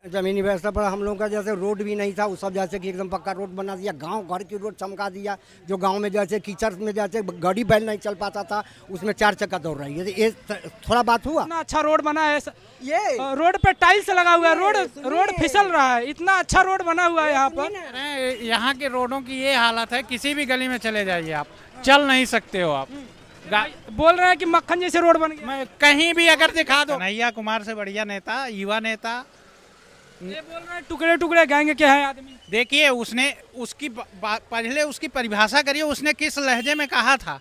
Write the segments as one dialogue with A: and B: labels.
A: जमीनी व्यवस्था पर हम लोगों का जैसे रोड भी नहीं था, वो सब जैसे कि एकदम पक्का रोड बना दिया, गांव घर की रोड चमका दिया। जो गांव में जैसे कीचड़ में जैसे गाड़ी बैल नहीं चल पाता था, उसमें 4 चक्का दौड़ रही है। ये थोड़ा बात हुआ।
B: इतना अच्छा रोड बना है,
A: ये
B: रोड पे टाइल्स लगा हुआ है, रोड फिसल रहा है, इतना अच्छा रोड बना हुआ है यहाँ पर।
C: अरे यहाँ के रोडों की ये हालत है, किसी भी गली में चले जाइए आप, चल नहीं सकते हो आप।
B: बोल रहे हैं कि मक्खन जैसे रोड बन गया।
C: मैं कहीं भी अगर दिखा दो, कन्हैया कुमार से बढ़िया नेता, युवा नेता।
B: ये बोल रहे हैं टुकड़े टुकड़े गैंग के हैं आदमी।
C: देखिए उसने उसकी पहले उसकी परिभाषा करिए, उसने किस लहजे में कहा था।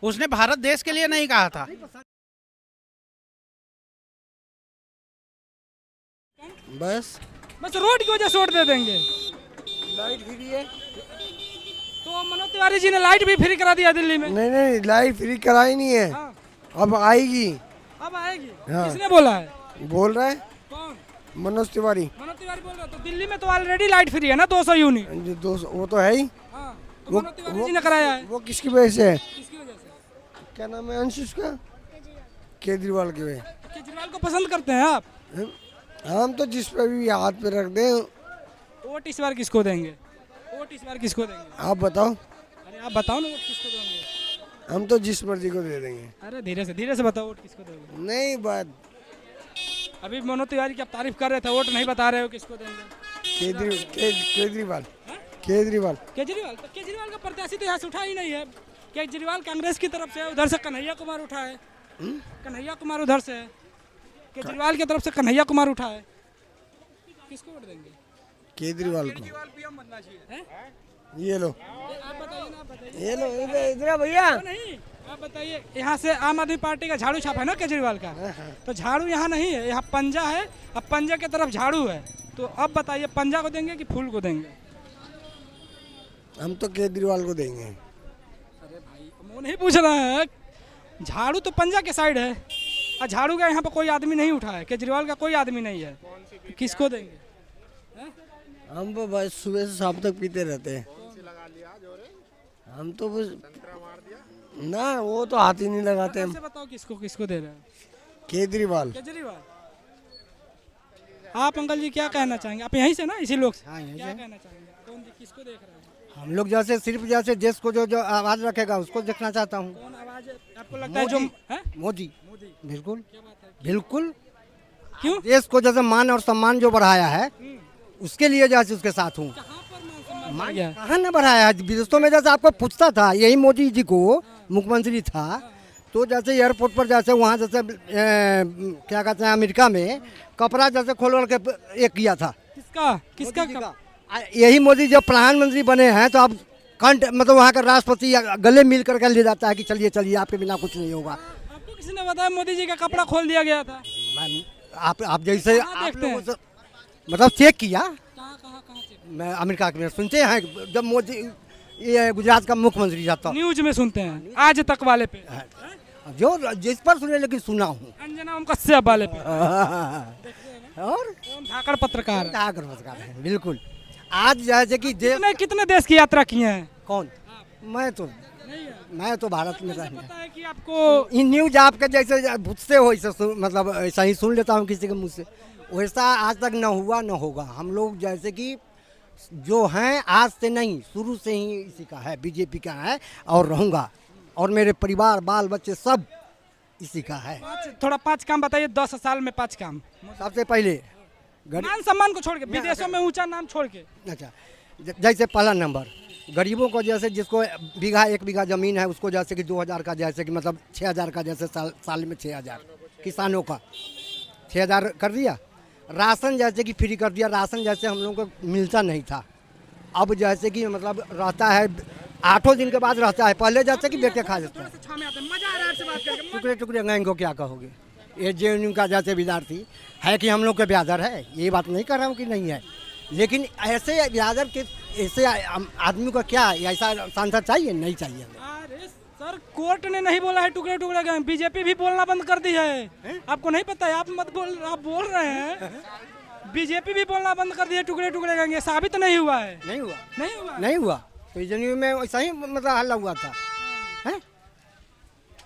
C: उसने भारत देश के लिए नहीं कहा था।
A: बस
B: रोड की वजह से वोट दे देंगे।
A: लाइट फ्री है
B: तो मनोज तिवारी जी ने लाइट भी फ्री करा दिया दिल्ली में।
A: नहीं, लाइट फ्री कराई नहीं है।
B: हाँ।
A: अब आएगी।
B: अब आएगी।
A: हाँ।
B: किसने बोला है?
A: बोल रहा है
B: कौन?
A: मनोज तिवारी।
B: मनोज तिवारी बोल रहा है। तो दिल्ली में तो ऑलरेडी लाइट फ्री है ना, 200 यूनिट।
A: जो 200 वो तो है ही।
B: हाँ, तो मनोज तिवारी जी ने कराया है।
A: वो किसकी वजह से है?
B: किसकी वजह से?
A: क्या नाम है अंशुष का? केजरीवाल की वजह।
B: केजरीवाल को पसंद करते हैं आप?
A: हम तो जिस पे भी हाथ पे रख दें।
B: वोट इस बार किसको देंगे? वोट इस बार किसको देंगे?
A: आप बताओ।
B: अरे आप बताओ ना, वोट किसको देंगे?
A: हम तो जिस मर्जी को दे देंगे।
B: अरे धीरे से बताओ, वोट किसको दोगे?
A: नहीं बात
B: अभी मनोज तिवारी की आप तारीफ कर रहे थे, वोट नहीं बता रहे हो किसको देंगे?
A: केजरीवाल।
B: केजरीवाल तो केजरीवाल का प्रत्याशी तो यहाँ से उठा ही नहीं है। केजरीवाल कांग्रेस की तरफ से है, उधर से कन्हैया कुमार उठा है। कन्हैया कुमार उधर से है, केजरीवाल की तरफ से कन्हैया कुमार उठा है। किसको वोट देंगे?
A: केजरीवाल को।
B: पीएम बनना चाहिए।
A: ये लो,
B: आप बताइए ना, आप बताइए।
A: ये लो इधर भैया।
B: नहीं आप बताइए, यहाँ से आम आदमी पार्टी का झाड़ू छाप है ना केजरीवाल का, तो झाड़ू यहाँ नहीं है, यहाँ पंजा है। अब पंजे की तरफ झाड़ू है, तो अब बताइए पंजा को देंगे कि फूल को देंगे?
A: हम तो केजरीवाल को देंगे।
B: अरे भाई वो नहीं पूछ रहा है, झाड़ू तो पंजा के साइड है और झाड़ू का यहाँ पर कोई आदमी नहीं उठा है, केजरीवाल का कोई आदमी नहीं है, किसको देंगे?
A: हम तो बस सुबह से शाम तक पीते रहते हैं। हम तो बस ना, वो तो हाथ ही नहीं लगाते हम।
B: बताओ किसको दे रहे हैं?
A: केजरीवाल।
B: आप अंकल जी क्या कहना चाहेंगे? आप यहीं से ना, इसी लोग से?
A: हाँ, यहीं
B: क्या
A: से।
B: कहना चाहेंगे? कौन किसको देख रहे हैं?
A: हम लोग जैसे सिर्फ जैसे देश को जो आवाज रखेगा उसको देखना चाहता हूँ।
B: कौन आवाज आपको लगता है जो है?
A: मोदी। बिल्कुल बिल्कुल।
B: क्यों?
A: देश को जैसे मान और सम्मान जो बढ़ाया है, उसके लिए जैसे उसके साथ हूँ। कहाँ न बढ़ाया है? विदेशों में जैसे आपको पूछता था, यही मोदी जी को मुख्यमंत्री था, तो जैसे एयरपोर्ट पर जैसे वहाँ जैसे क्या कहते हैं, अमेरिका में कपड़ा जैसे खोल के एक किया था।
B: किसका?
A: यही मोदी जब प्रधानमंत्री बने हैं तो अब कंठ मतलब वहाँ का राष्ट्रपति गले मिल करके ले जाता है कि चलिए आपके बिना कुछ नहीं होगा।
B: आपको किसी ने बताया मोदी जी का कपड़ा खोल दिया गया था?
A: आप जैसे आप लोगों से मतलब चेक किया। मैं अमेरिका में सुनते हैं, जब मोदी ये गुजरात का मुख्यमंत्री था,
B: न्यूज में सुनते हैं, आज तक वाले पे
A: जो जिस पर सुने, लेकिन सुना हूँ
B: अंजना उनका कश्यप वाले पे।
A: और
B: धाकड़ पत्रकार
A: है बिल्कुल। आज जैसे कि
B: कितने देश की यात्रा किए हैं?
A: कौन? मैं तो भारत में रहना।
B: पता है कि आपको
A: इन न्यूज आपके जैसे पूछते हो ऐसे मतलब ऐसा ही सुन लेता हूँ किसी के मुँह से। वैसा आज तक न हुआ न होगा। हम लोग जैसे कि जो हैं आज से नहीं, शुरू से ही इसी का है, बीजेपी का है और रहूँगा, और मेरे परिवार बाल बच्चे सब इसी का है।
B: थोड़ा 5 काम बताइए, 10 साल में 5 काम।
A: सबसे पहले
B: मान सम्मान को छोड़ के, विदेशों में ऊंचा नाम छोड़ के।
A: अच्छा, जैसे पहला नंबर गरीबों को, जैसे जिसको 1 बीघा ज़मीन है उसको जैसे कि 2000 का, जैसे कि मतलब 6000 का, जैसे साल में 6000 किसानों का 6000 कर दिया। राशन जैसे कि फ्री कर दिया। राशन जैसे हम लोगों को मिलता नहीं था, अब जैसे कि मतलब रहता है 8 दिन के बाद रहता है। पहले जैसे कि बेटे खा जाते हैं। टुकड़े गैंग को क्या कहोगे? ये जेएनयू का जैसे विद्यार्थी है कि हम लोग के ब्यादर है, ये बात नहीं कर रहा हूँ कि नहीं है, लेकिन ऐसे ब्यादर के ऐसे आदमी को क्या ऐसा सांसद चाहिए? नहीं चाहिए।
B: अरे सर, कोर्ट ने नहीं बोला है टुकड़े गैंग, बीजेपी भी बोलना बंद कर दी है। आपको नहीं पता है? आप बोल रहे हैं। बीजेपी भी बोलना बंद कर दी है टुकड़े गैंग। ये साबित नहीं हुआ है। नहीं हुआ। तो जेएनयू में वैसा ही मतलब हल्ला हुआ था। है?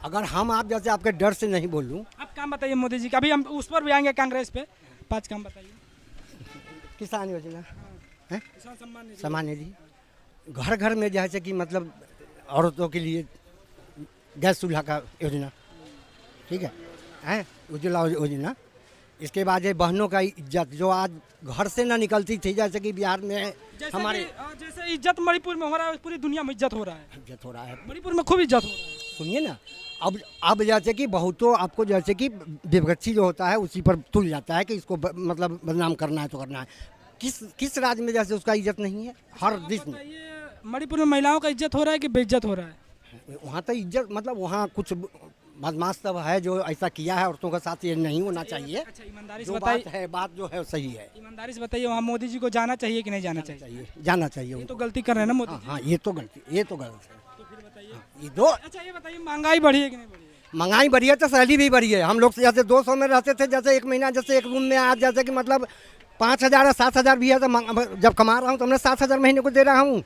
B: अगर हम आप जैसे आपके डर से नहीं बोलूं। आप काम बताइए मोदी जी का, अभी हम उस पर भी आएंगे, कांग्रेस पे। 5 काम बताइए।
A: किसान योजना है,
B: किसान सम्मान निधि।
A: सम्मान निधि, घर घर में जैसे कि मतलब औरतों के लिए गैस चूल्हा का योजना, ठीक है उज्ज्वला योजना। इसके बाद ये बहनों का इज्जत, जो आज घर से ना निकलती थी, जैसे कि बिहार में हमारे
B: जैसे इज्जत मणिपुर में हो रहा है, पूरी दुनिया में इज्जत हो रहा है।
A: इज्जत हो रहा है।
B: मणिपुर में खूब इज्जत हो रहा है।
A: सुनिए ना, अब जैसे कि बहुतों आपको जैसे कि विपक्षी जो होता है उसी पर तुल जाता है कि इसको मतलब बदनाम करना है तो करना है। किस राज्य में जैसे उसका इज्जत नहीं है? हर देश में।
B: मणिपुर में महिलाओं का इज्जत हो रहा है कि बेइज्जत हो रहा है?
A: वहाँ तो इज्जत मतलब वहाँ कुछ बदमाश सब है जो ऐसा किया है औरतों के साथ, ये नहीं होना चाहिए।
B: अच्छा, ईमानदारी से
A: जो
B: बताइए,
A: बात जो है सही है।
B: ईमानदारी से बताइए, वहाँ मोदी जी को जाना चाहिए कि नहीं जाना चाहिए?
A: जाना चाहिए।
B: ये तो गलती कर रहे हैं ना मोदी।
A: हाँ, ये तो गलत है।
B: तो फिर बताइए।
A: ये दो।
B: अच्छा ये बताइए, महंगाई बढ़ी है कि नहीं बढ़ी है?
A: महंगाई बढ़ी है तो सैलरी भी बढ़ी है। हम लोग जैसे 200 में रहते थे, जैसे एक महीना जैसे एक रूम में, आज जैसे कि मतलब 5,000 या 7,000 भी है तो जब कमा रहा हूँ तो मैं 7,000 महीने को दे रहा हूँ।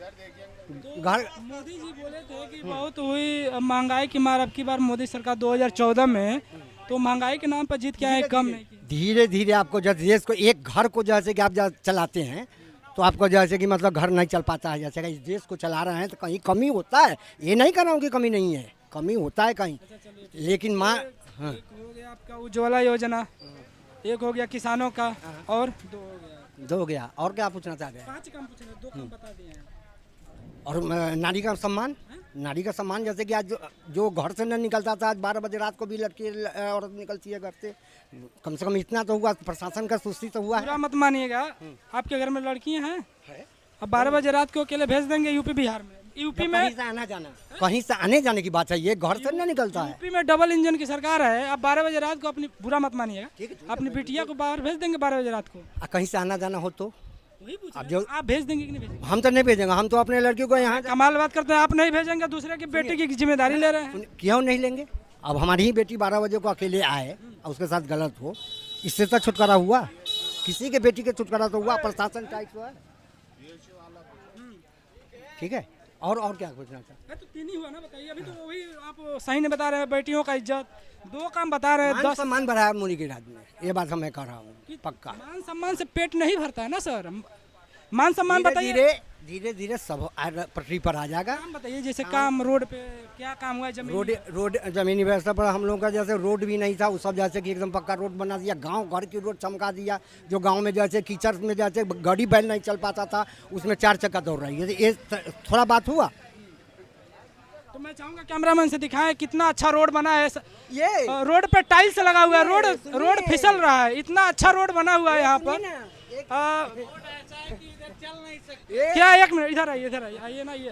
A: घर
B: मोदी जी बोले थे कि बहुत हुई महंगाई की मार, अब की बार मोदी सरकार 2014 में, तो महंगाई के नाम पर जीत के आए, कम नहीं की।
A: धीरे धीरे आपको जैसे देश को, एक घर को जैसे कि आप चलाते हैं तो आपको जैसे कि मतलब घर नहीं चल पाता है। जैसे कि इस देश को चला रहे हैं तो कहीं कमी होता है, ये नहीं कर रहा हूँ कि कमी नहीं है, कमी होता है कहीं। लेकिन माँ
B: एक हो गया आपका उज्ज्वला योजना, एक हो गया किसानों का, और दो हो गया।
A: और क्या पूछना चाहते हैं?
B: 5 काम पूछे, 2 काम बता दिए हैं।
A: और नारी का सम्मान, नारी का सम्मान जैसे कि आज जो घर से न निकलता था, आज 12 बजे रात को भी लड़की औरत निकलती है घर से। कम से कम इतना तो हुआ, प्रशासन का सुस्ती तो हुआ है।
B: बुरा मत मानिएगा, आपके घर में लड़कियां हैं, अब 12 बजे रात को अकेले भेज देंगे यूपी बिहार में? यूपी में
A: कहीं से आना जाना, कहीं से आने जाने की बात है, ये घर से न निकलता है।
B: यूपी में डबल इंजन की सरकार है, अब 12 बजे रात को अपनी, बुरा मत मानिएगा, अपनी बिटिया को बाहर भेज देंगे 12 बजे रात को।
A: कहीं से आना जाना हो तो
B: वही पूछ
A: अब
B: रहे हैं,
A: जो
B: आप भेज देंगे कि नहीं भेजेंगे?
A: हम तो नहीं भेजेंगे, हम तो अपने लड़कियों को यहाँ
B: कमाल बात करते हैं, आप नहीं भेजेंगे, दूसरे की बेटी की जिम्मेदारी ले रहे हैं।
A: क्यों नहीं लेंगे? अब हमारी ही बेटी 12 बजे को अकेले आए और उसके साथ गलत हो, इससे तो छुटकारा हुआ? किसी के बेटी के छुटकारा तो हुआ, प्रशासन टाइट हुआ। ठीक है, और क्या पूछना चाहते?
B: तो 3 ही हुआ ना, बताइए। अभी तो वही आप सही नहीं बता रहे हैं, बेटियों का इज्जत, 2 काम बता रहे हैं। 10
A: सम्मान बढ़ा है मोदी के राज्य में, ये बात मैं कह रहा हूँ पक्का।
B: मान सम्मान से पेट नहीं भरता है ना सर, मान सम्मान बताइए।
A: धीरे धीरे सब पटरी पर आ जाएगा।
B: काम बताइए, जैसे काम रोड पे क्या काम हुआ है?
A: रोड जमीनी व्यवस्था पर हम लोगों का जैसे रोड भी नहीं था, वो सब जैसे कि एकदम पक्का रोड बना दिया। गांव घर की रोड चमका दिया। जो गांव में जैसे कीचड़ में जैसे गाड़ी बैल नहीं चल पाता था, उसमें 4 चक्का दौड़ रही है। ये थोड़ा बात हुआ।
B: तो मैं चाहूंगा कैमरामैन से दिखाएं कितना अच्छा रोड बना है।
A: ये
B: रोड पे टाइल्स लगा हुआ है, रोड फिसल रहा है, इतना अच्छा रोड बना हुआ है यहाँ पर। क्या, 1 मिनट इधर आइए, आइए ना, ये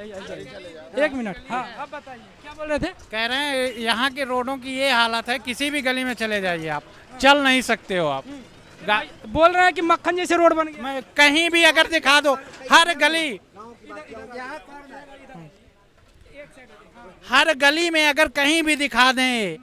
B: 1 मिनट। हाँ, अब बताइए क्या बोल रहे थे?
C: कह रहे हैं यहाँ के रोडों की ये हालत है, किसी भी गली में चले जाइए आप, चल नहीं सकते हो आप।
B: बोल रहे हैं कि मक्खन जैसे रोड बन गया।
C: मैं कहीं भी अगर दिखा दो, हर गली में अगर कहीं भी दिखा दें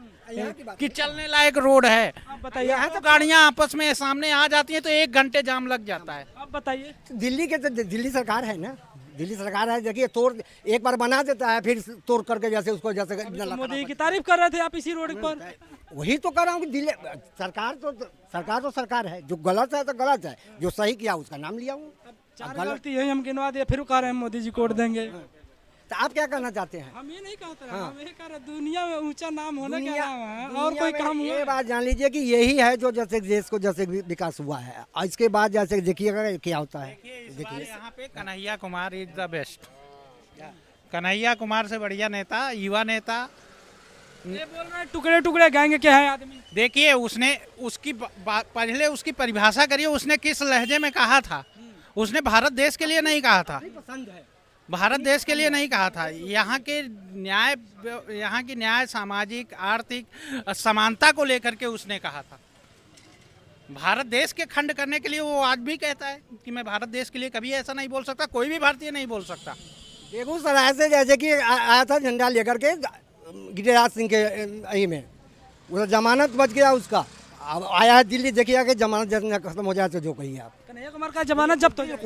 C: कि चलने लायक रोड है,
B: अब बताइए।
C: यहाँ तो गाड़ियाँ आपस में सामने आ जाती हैं तो 1 घंटे जाम लग जाता है।
B: अब बताइए।
A: दिल्ली के तो दिल्ली सरकार है ना, दिल्ली सरकार है। देखिए तोड़ एक बार बना देता है, फिर तोड़ करके जैसे उसको जैसे
B: मोदी की तारीफ कर रहे थे आप इसी रोड पर।
A: वही तो कर रहा हूँ कि दिल्ली सरकार तो सरकार है, जो गलत है तो गलत है, जो सही किया उसका नाम लिया हूँ।
B: 4 गलती है, हम गिनवा दिए, फिर कह रहे हैं मोदी जी कोड देंगे।
A: तो आप क्या करना चाहते हैं?
B: हम ये नहीं कहते हैं, हम ये कह रहे हैं दुनिया में ऊंचा नाम होने का नाम है, और कोई काम
A: ये बात जान लीजिए कि यही है जो जैसे देश को जैसे विकास हुआ है। इसके बाद जैसे देखिएगा क्या होता है।
C: देखिए यहाँ पे Kanhaiya Kumar is the best. Kanhaiya Kumar से बढ़िया नेता, युवा नेता।
B: ये बोल रहे हैं टुकड़े टुकड़े गैंग के हैं आदमी।
C: देखिए उसने पहले उसकी परिभाषा करिए, उसने किस लहजे में कहा था। उसने भारत देश के लिए नहीं कहा था,
A: पसंद है
C: भारत देश के लिए नहीं कहा था। यहाँ की न्याय, सामाजिक, आर्थिक समानता को लेकर के उसने कहा था। भारत देश के खंड करने के लिए वो आज भी कहता है कि मैं भारत देश के लिए कभी ऐसा नहीं बोल सकता, कोई भी भारतीय नहीं बोल सकता।
A: बेगूसराय से जैसे कि आया था झंडा लेकर के गिरिराज सिंह के में, वो जमानत बच गया उसका। अब आया है दिल्ली, देखिएगा कि जमानत जब खत्म हो जाए तो जो कहिए आप।
B: कन्हैया कुमार का जमानत जब्त हो जाए,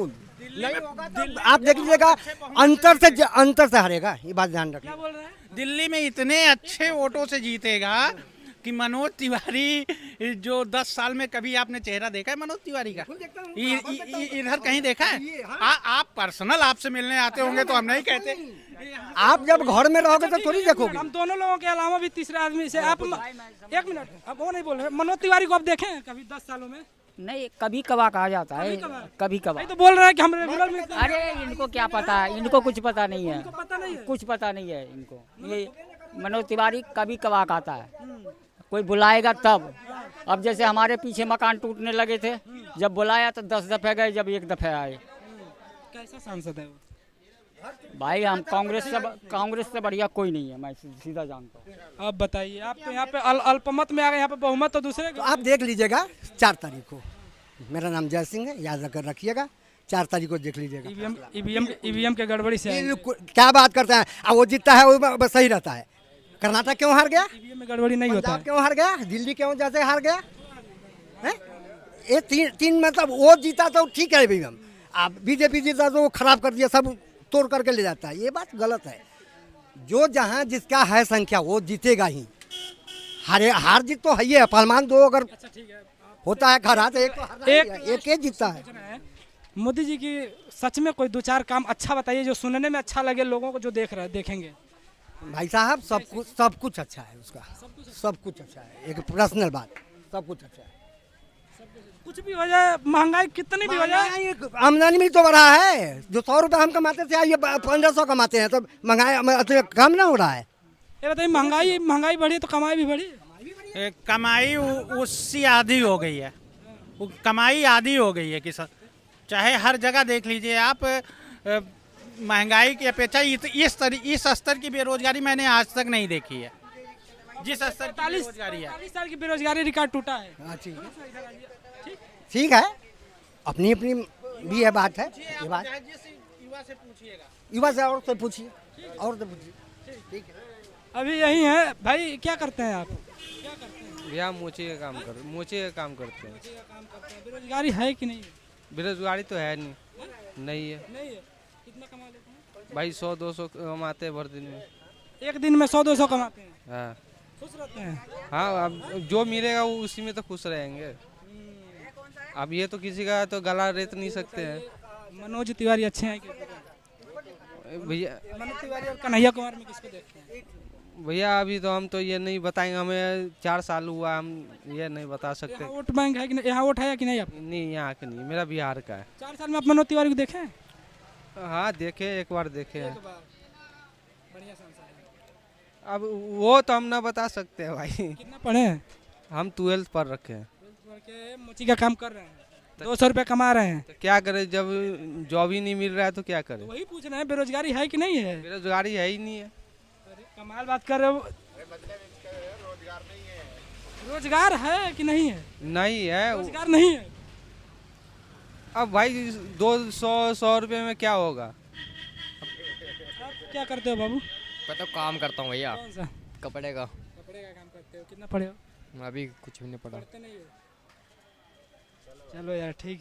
A: नहीं होगा तो आप देख लीजिएगा अंतर से हारेगा, ये बात ध्यान रखिए।
B: क्या बोल रहे हैं?
C: दिल्ली में इतने अच्छे वोटों से जीतेगा कि मनोज तिवारी जो 10 साल में कभी आपने चेहरा देखा है मनोज तिवारी का? इधर कहीं देखा है? आप पर्सनल आपसे मिलने आते होंगे तो हम नहीं कहते।
A: आप जब घर में रहोगे तो थोड़ी देखोगे।
B: हम दोनों लोगों के अलावा भी तीसरे आदमी से आप एक मिनट, अब वो नहीं बोल रहे। मनोज तिवारी को आप देखे हैं कभी 10 सालों में?
D: नहीं, कभी कवा कहा जाता है, कभी कवा।
B: नहीं तो बोल रहे हैं कि हम रेगुलर मिलते हैं।
D: अरे इनको क्या पता है, इनको कुछ पता नहीं है,
B: पता नहीं है।
D: कुछ पता नहीं है इनको। ये मनोज तिवारी कभी कवा आता है, कोई बुलाएगा तब। अब जैसे हमारे पीछे मकान टूटने लगे थे, जब बुलाया तो 10 दफे गए, जब 1 दफे आए।
B: कैसा सांसद है वो?
D: भाई हम कांग्रेस से बढ़िया कोई नहीं है, मैं सीधा जानता हूँ।
B: अब बताइए, आप तो यहाँ पे अल्पमत में आ गए, यहाँ पे बहुमत तो दूसरे
A: तो आप देख लीजिएगा 4 तारीख को। मेरा नाम जय सिंह है, याद कर रखिएगा। 4 तारीख को देख लीजिएगा।
B: ईवीएम के गड़बड़ी से
A: क्या बात करते हैं? अब वो जीतता है वो बस सही रहता है। कर्नाटक क्यों हार गया?
B: ईवीएम में गड़बड़ी नहीं होता है।
A: क्यों हार गया? दिल्ली क्यों जैसे हार गया है? ये तीन मतलब वो जीता तो ठीक है ईवीएम, अब बीजेपी जीता तो वो खराब कर दिया, सब तोड़ करके ले जाता है। ये बात गलत है। जो जहाँ जिसका है संख्या वो जीतेगा ही। हार जीत तो है ही है। पहलवान 2 अगर होता है खरा तो एक ही जीतता है।
B: मोदी जी की सच में कोई 2-4 काम अच्छा बताइए जो सुनने में अच्छा लगे लोगों को, जो देखेंगे।
A: भाई साहब सब कुछ अच्छा है उसका, सब कुछ अच्छा है। एक पर्सनल बात, सब कुछ अच्छा है।
B: कुछ भी हो जाए, महंगाई कितनी भी हो जाए,
A: आमदनी भी तो बढ़ा है। जो 100 रुपये हम कमाते थे, ये 1500 कमाते हैं, तो महंगाई कम ना हो रहा है।
B: ये बताइए, महंगाई बढ़ी तो कमाई भी बढ़ी?
C: कमाई उससे आधी हो गई है, कमाई आधी हो गई है कि चाहे हर जगह देख लीजिए आप। महंगाई की अपेक्षा इस स्तर की बेरोजगारी मैंने आज तक नहीं देखी है। जिस स्तर की बेरोजगारी है,
B: 40 साल की बेरोजगारी रिकॉर्ड टूटा है।
A: ठीक है, अपनी भी है बात है। ये बात
C: युवा से पूछिएगा,
A: युवा से और से पूछिए, ठीक है।
B: अभी यही है भाई। क्या करते हैं आप?
E: भैया मोची का काम करते हैं।
B: बेरोजगारी है कि नहीं?
E: बेरोजगारी तो है नहीं है।
B: कितना कमा लेते हैं
E: भाई? 100-200 कमाते हैं भर दिन में।
B: एक दिन में 100-200 कमाते हैं?
E: हाँ
B: खुश रहते हैं?
E: हाँ, अब जो मिलेगा वो उसी में तो खुश रहेंगे। अब ये तो किसी का तो गला रेत नहीं सकते हैं।
B: मनोज तिवारी अच्छे हैं
E: भैया?
B: मनोज तिवारी और कन्हैया कुमार में किसको देखते हैं?
E: भैया अभी तो हम तो ये नहीं बताएंगे, हमें 4 साल हुआ, हम ये नहीं बता सकते।
B: वोट बैंक है कि नहीं? यहाँ वोट है कि नहीं? आप
E: नहीं, यहाँ के नहीं, मेरा बिहार का है।
B: 4 साल में आप मनोज तिवारी को देखे हैं?
E: हाँ देखे, एक बार देखे हैं।
B: बढ़िया सांसद है।
E: अब वो तो हम ना बता सकते हैं भाई।
B: कितना पढ़े हैं?
E: हम 12th पढ़ रखे हैं।
B: मोची का काम कर रहे हैं, 200 रुपये कमा रहे हैं।
E: तो क्या करें, जब जॉब ही नहीं मिल रहा है तो क्या करें?
B: वही पूछ रहे हैं, बेरोजगारी है कि नहीं है?
E: बेरोजगारी है ही नहीं है।
B: कमाल बात कर रहे हो। रोजगार है कि नहीं है?
E: नहीं है,
B: रोजगार नहीं है।
E: अब भाई 200 रुपये में क्या होगा?
B: आप क्या करते हो बाबू?
F: तो काम करता हूँ भैया,
B: कौन सा?
F: कपड़े का।
B: कपड़े का काम करते हो? कितना पढ़े हो?
F: अभी कुछ भी नहीं पढ़ा।
B: पढ़ते नहीं हो? चलो यार ठीक है।